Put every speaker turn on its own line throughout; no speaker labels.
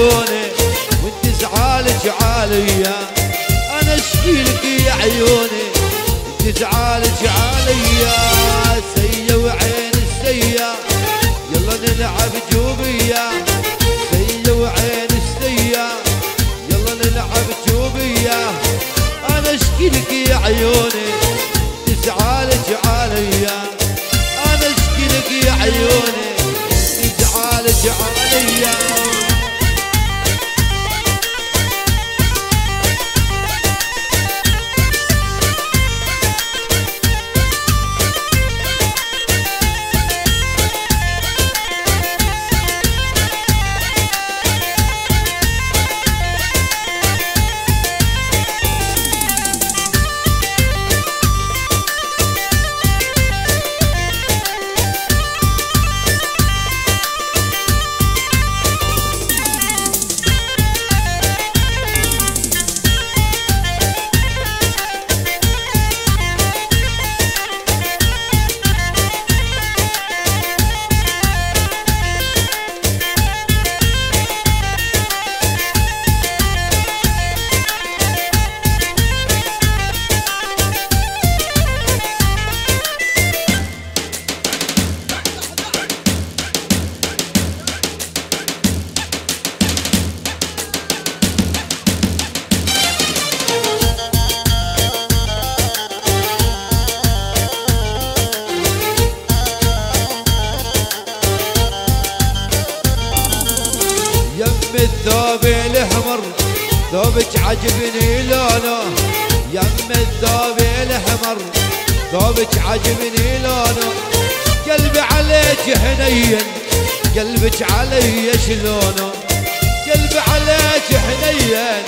عيوني وانت زعالك عليا، انا اشكيلك يا عيوني انت زعالك عليا. سيا وعين السيا يلا نلعب جوبيا، سيا وعين السيا يلا نلعب جوبيا. انا اشكيلك يا عيوني انت زعالك عليا، انا اشكيلك يا عيوني انت زعالك عليا. الثوب الاحمر ثوبك عجبني لونه، يم الثوب الاحمر ثوبك عجبني لونه. قلبي عليك حنين قلبك علي شلونه، قلبي عليك حنين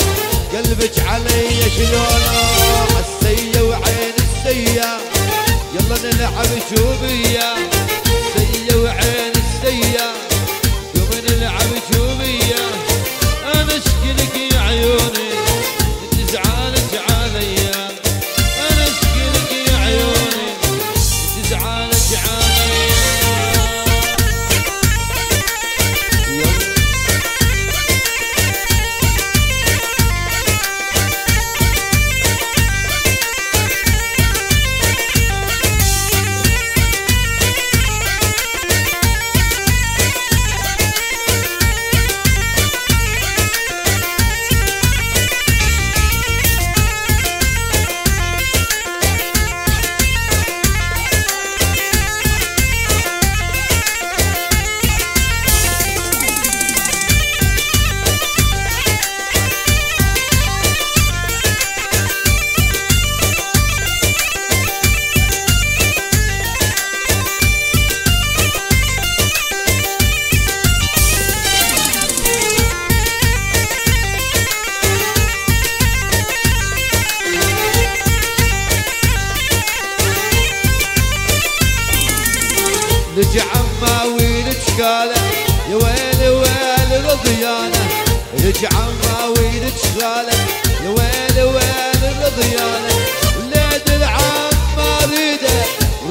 قلبك علي شلونه. السيا وعين السيا يلا نلعب شوبيا، سيا وعين السيا يلا نلعب شوبيا. انا اشكيلك يا عيوني انت زعالك عليا، انا اشكيلك يا عيوني انت زعالك عليا. لج عماوي لجخاله يا ويلي ويل رضيانه، لج عماوي لجخاله يا ويلي ويل رضيانه. ولاد العم ما ريده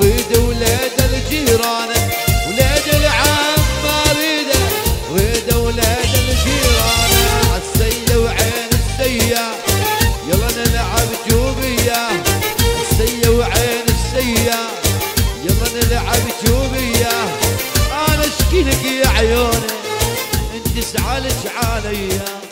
ريده ولاد الجيرانه، ولاد العم ما ريده ريده ولاد الجيرانه. السيا وعين السيا يلا نلعب جوبيا، السيا وعين السيا يلا نلعب جوبيا. انا اشكيلك يا عيوني انت زعلك عليا.